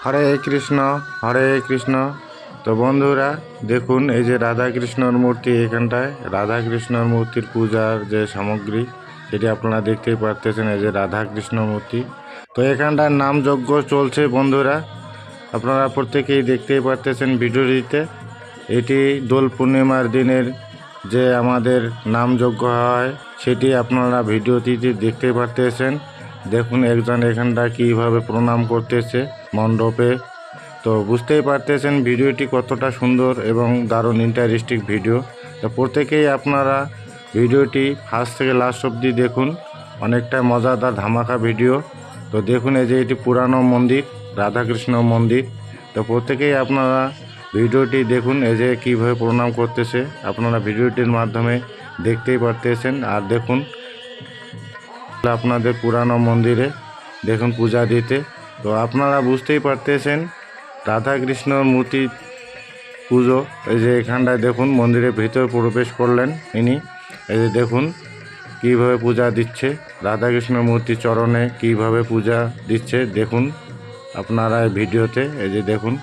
হরে কৃষ্ণ, হরে কৃষ্ণ। তো বন্ধুরা দেখুন, এই যে রাধা কৃষ্ণর মূর্তি, এখানটায় রাধা কৃষ্ণর মূর্তির পূজার যে সামগ্রী সেটি আপনারা দেখতেই পারতেছেন। এই যে রাধা কৃষ্ণ মূর্তি, তো এখানটায় নামযজ্ঞ চলছে বন্ধুরা, আপনারা প্রত্যেকেই দেখতেই পারতেছেন ভিডিওটিতে। এটি দোল পূর্ণিমার দিনের যে আমাদের নামযজ্ঞ হয় সেটি আপনারা ভিডিওটিতে দেখতে পারতেছেন। দেখুন একজন এখানটা কীভাবে প্রণাম করতেছে মণ্ডপে। তো বুঝতেই পারতেছেন ভিডিওটি কতটা সুন্দর এবং দারুণ ইন্টারেস্টিং ভিডিও। তো প্রত্যেকেই আপনারা ভিডিওটি ফার্স্ট থেকে লাস্ট অবধি দেখুন, অনেকটা মজাদার ধামাকা ভিডিও। তো দেখুন এই যে এটি পুরানো মন্দির, রাধাকৃষ্ণ মন্দির। তো প্রত্যেকেই আপনারা ভিডিওটি দেখুন, এই যে কীভাবে প্রণাম করতেছে আপনারা ভিডিওটির মাধ্যমে দেখতেই পারতেছেন। আর দেখুন আপনাদের পুরানো মন্দিরে দেখুন পূজা দিতে। তো আপনারা বুঝতেই পারতেছেন রাধা কৃষ্ণর মূর্তি পুজো। এই যে এখানটায় দেখুন মন্দিরের ভিতর প্রবেশ করলেন ইনি। এই যে দেখুন কীভাবে পূজা দিচ্ছে, রাধা কৃষ্ণর মূর্তি চরণে কীভাবে পূজা দিচ্ছে দেখুন আপনারা এই ভিডিওতে। এই যে দেখুন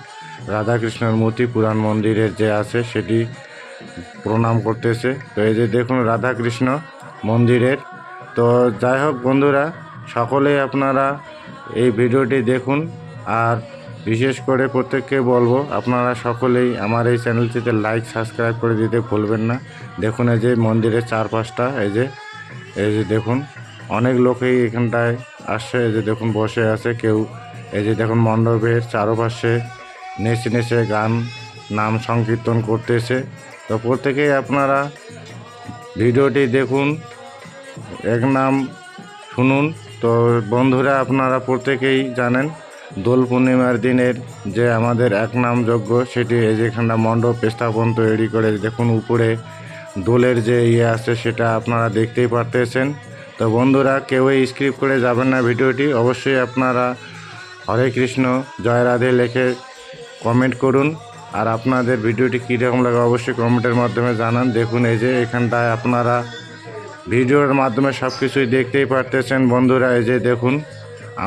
রাধা কৃষ্ণর মূর্তি পুরাণ মন্দিরের যে আছে সেটি প্রণাম করতেছে। তো এই যে দেখুন রাধা কৃষ্ণ মন্দিরের। তো যাই হোক বন্ধুরা, সকলেই আপনারা এই ভিডিওটি দেখুন। আর বিশেষ করে প্রত্যেককে বলবো আপনারা সকলেই আমার এই চ্যানেলটিতে লাইক সাবস্ক্রাইব করে দিতে ভুলবেন না। দেখুন এই যে মন্দিরের চারপাশটা, এই যে দেখুন অনেক লোকই এখানটায় আসছে। এই যে দেখুন বসে আছে কেউ। এই যে দেখুন মণ্ডপের চারপাশে নেচে নেচে গান নাম সংকীর্তন করতেছে। তো প্রত্যেকেই আপনারা ভিডিওটি দেখুন, এক নাম শুনুন। তো বন্ধুরা আপনারা প্রত্যেকেই জানেন দোল পূর্ণিমার দিনের যে আমাদের এক নাম যজ্ঞ সেটি এই যেখানটা মণ্ডপ স্থাপন তৈরি করে দেখুন উপরে দোলের যে আছে সেটা আপনারা দেখতেই পারতেছেন। তো বন্ধুরা কেউই স্কিপ করে যাবেন না ভিডিওটি, অবশ্যই আপনারা হরে কৃষ্ণ জয় রাধে লিখে কমেন্ট করুন। আর আপনাদের ভিডিওটি কীরকম লাগে অবশ্যই কমেন্টের মাধ্যমে জানান। দেখুন এই যে এখানটায় আপনারা ভিডিওর মাধ্যমে সব কিছুই দেখতেই পারতেছেন বন্ধুরা। এই যে দেখুন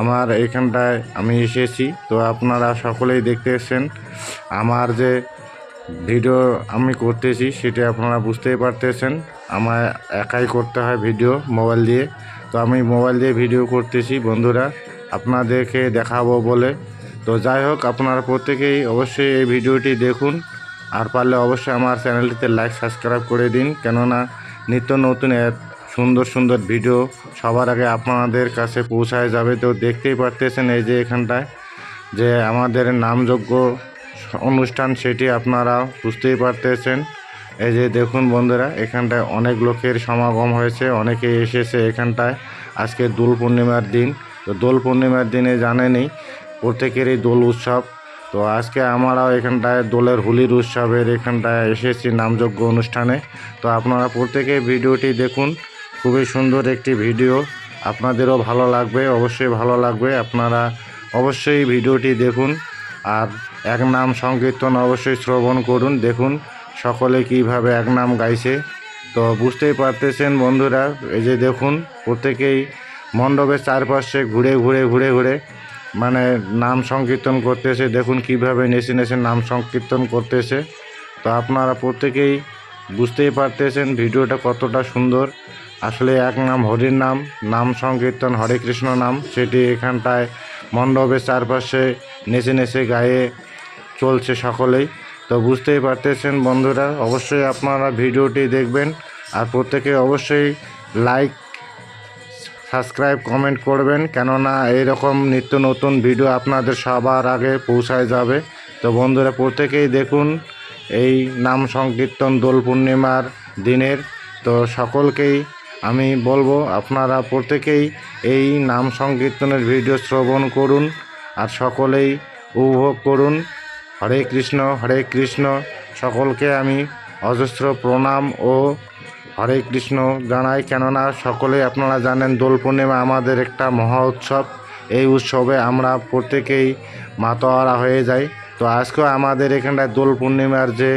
আমার এখানটায় আমি এসেছি, তো আপনারা সকলেই দেখতেছেন আমার যে ভিডিও আমি করতেছি সেটি আপনারা বুঝতেই পারতেছেন। আমার একাই করতে হয় ভিডিও মোবাইল দিয়ে। তো আমি মোবাইল দিয়ে ভিডিও করতেছি বন্ধুরা আপনাদেরকে দেখাবো বলে। তো যাই হোক আপনারা প্রত্যেকেই অবশ্যই এই ভিডিওটি দেখুন। আর পারলে অবশ্যই আমার চ্যানেলটিতে লাইক সাবস্ক্রাইব করে দিন, কেননা নিত্য নতুন সুন্দর সুন্দর ভিডিও সবার আগে আপনাদের কাছে পৌঁছায় যাবে। তো দেখতেই পারতেছেন এই যে এখানটায় যে আমাদের নামযজ্ঞ অনুষ্ঠান সেটি আপনারা বুঝতেই পারতেছেন। এই যে দেখুন বন্ধুরা এখানটায় অনেক লোকের সমাগম হয়েছে, অনেকেই এসেছে এখানটায়। আজকে দোল পূর্ণিমার দিন। তো দোল পূর্ণিমার দিনে জানেনই প্রত্যেকেরই দোল উৎসব। তো আজকে আমরাও এখানটায় দোলের হোলির উৎসবের এখানটায় এসেছি নামযজ্ঞ অনুষ্ঠানে। তো আপনারা প্রত্যেকেই ভিডিওটি দেখুন, খুবই সুন্দর একটি ভিডিও, আপনাদেরও ভালো লাগবে, অবশ্যই ভালো লাগবে। আপনারা অবশ্যই ভিডিওটি দেখুন আর এক নাম সংকীর্তন অবশ্যই শ্রবণ করুন। দেখুন সকলে কিভাবে এক নাম গাইছে। তো বুঝতেই পারতেছেন বন্ধুরা এই যে দেখুন প্রত্যেকেই মণ্ডপের চারপাশে ঘুরে ঘুরে ঘুরে ঘুরে মানে নাম সংকীর্তন করতেছে। দেখুন কিভাবে নেচে নেচে নাম সংকীর্তন করতেছে। তো আপনারা প্রত্যেকেই বুঝতেই পারতেছেন ভিডিওটা কতটা সুন্দর। আসলে এক নাম হরির নাম, নাম সংকীর্তন হরে কৃষ্ণ নাম সেটি এখানটায় মণ্ডপের চারপাশে নেচে নেচে গায়ে চলছে সকলেই। তো বুঝতেই পারতেছেন বন্ধুরা অবশ্যই আপনারা ভিডিওটি দেখবেন। আর প্রত্যেকে অবশ্যই লাইক সাবস্ক্রাইব কমেন্ট করবেন, কেননা এইরকম নিত্য নতুন ভিডিও আপনাদের সবার আগে পৌঁছায় যাবে। তো বন্ধুরা প্রত্যেকেই দেখুন এই নাম সংকীর্তন দোল পূর্ণিমার দিনের। তো সকলকেই আমি বলবো আপনারা প্রত্যেকেই এই নাম সংকীর্তনের ভিডিও শ্রবণ করুন আর সকলেই উপভোগ করুন। হরে কৃষ্ণ। সকলকে আমি অজস্র প্রণাম ও হরে কৃষ্ণ জানাই, কেননা সকলেই আপনারা জানেন দোল পূর্ণিমা আমাদের একটা মহা উৎসব। এই উৎসবে আমরা প্রত্যেকেই মাতোয়ারা হয়ে যাই। তো আজকেও আমাদের এখানটায় দোল পূর্ণিমার যে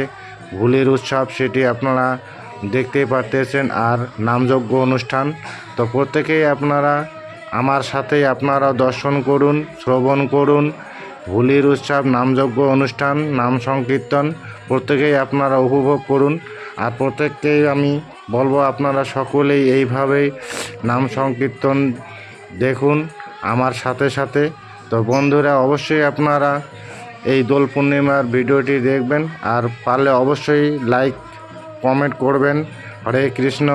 হোলির উৎসব সেটি আপনারা দেখতেই পারতেছেন আর নামযজ্ঞ অনুষ্ঠান। তো প্রত্যেকেই আপনারা আমার সাথেই আপনারা দর্শন করুন, শ্রবণ করুন হোলির উৎসব, নামযজ্ঞ অনুষ্ঠান, নাম সংকীর্তন প্রত্যেকেই আপনারা উপভোগ করুন। আর প্রত্যেককেই আমি বলবো আপনারা সকলেই এইভাবেই নাম সংকীর্তন দেখুন আমার সাথে সাথে। তো বন্ধুরা, অবশ্যই আপনারা এই দোল পূর্ণিমার ভিডিওটি দেখবেন, আর পারলে অবশ্যই লাইক কমেন্ট করবেন। হরে কৃষ্ণ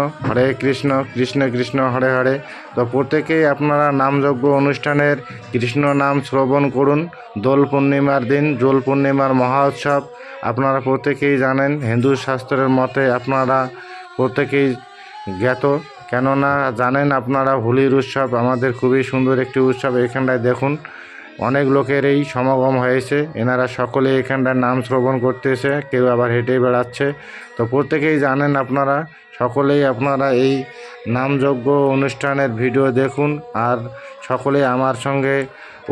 কৃষ্ণ কৃষ্ণ হরে হরে। তো প্রত্যেকেই আপনারা নামযজ্ঞ অনুষ্ঠানের কৃষ্ণ নাম শ্রবণ করুন। দোল পূর্ণিমার দিন, দোল পূর্ণিমার মহা উৎসব আপনারা প্রত্যেকেই জানেন। হিন্দু শাস্ত্রের মতে আপনারা প্রত্যেকেই জ্ঞাত, কেননা জানেন আপনারা হোলির উৎসব আমাদের খুবই সুন্দর একটি উৎসব। এখানটায় দেখুন অনেক লোকের এই সমাগম হয়েছে, এনারা সকলে এখানটার নাম শ্রবণ করতেছে, কেউ আবার হেঁটে বেড়াচ্ছে। তো প্রত্যেকেই জানেন আপনারা, সকলেই আপনারা এই নামযজ্ঞ অনুষ্ঠানের ভিডিও দেখুন, আর সকলেই আমার সঙ্গে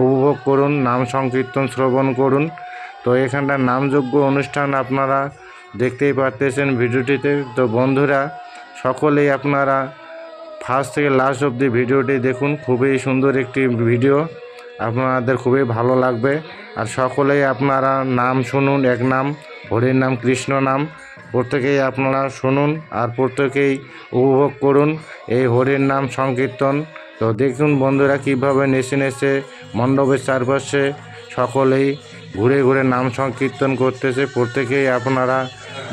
উপভোগ করুন, নাম সংকীর্তন শ্রবণ করুন। তো এখানটার নামযজ্ঞ অনুষ্ঠান আপনারা দেখতেই পারতেছেন ভিডিওটিতে। তো বন্ধুরা, সকলেই আপনারা ফার্স্ট থেকে লাস্ট অবধি ভিডিওটি দেখুন, খুবই সুন্দর একটি ভিডিও, আপনাদের খুবই ভালো লাগবে। আর সকলেই আপনারা নাম শুনুন, এক নাম হরির নাম, কৃষ্ণ নাম প্রত্যেকেই আপনারা শুনুন আর প্রত্যেকেই উপভোগ করুন এই হরির নাম সংকীর্তন। তো দেখুন বন্ধুরা কীভাবে নেচে নেচে মণ্ডপের চারপাশে সকলেই ঘুরে ঘুরে নাম সংকীর্তন করতেছে। প্রত্যেকেই আপনারা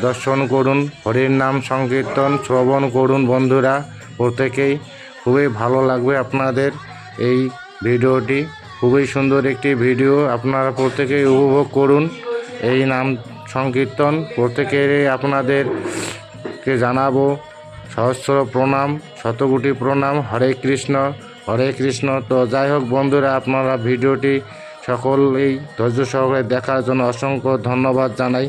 দর্শন করুন, হরির নাম সংকীর্তন শ্রবণ করুন বন্ধুরা, প্রত্যেকেই খুবই ভালো লাগবে আপনাদের এই ভিডিওটি। খুবই সুন্দর একটি ভিডিও, আপনারা প্রত্যেকেই উপভোগ করুন এই নাম সংকীর্তন। প্রত্যেকেরই আপনাদেরকে জানাবো সহস্র প্রণাম, শতকোটি প্রণাম। হরে কৃষ্ণ। তো যাই হোক বন্ধুরা, আপনারা ভিডিওটি সকলেই ধৈর্য সহকারে দেখার জন্য অসংখ্য ধন্যবাদ জানাই।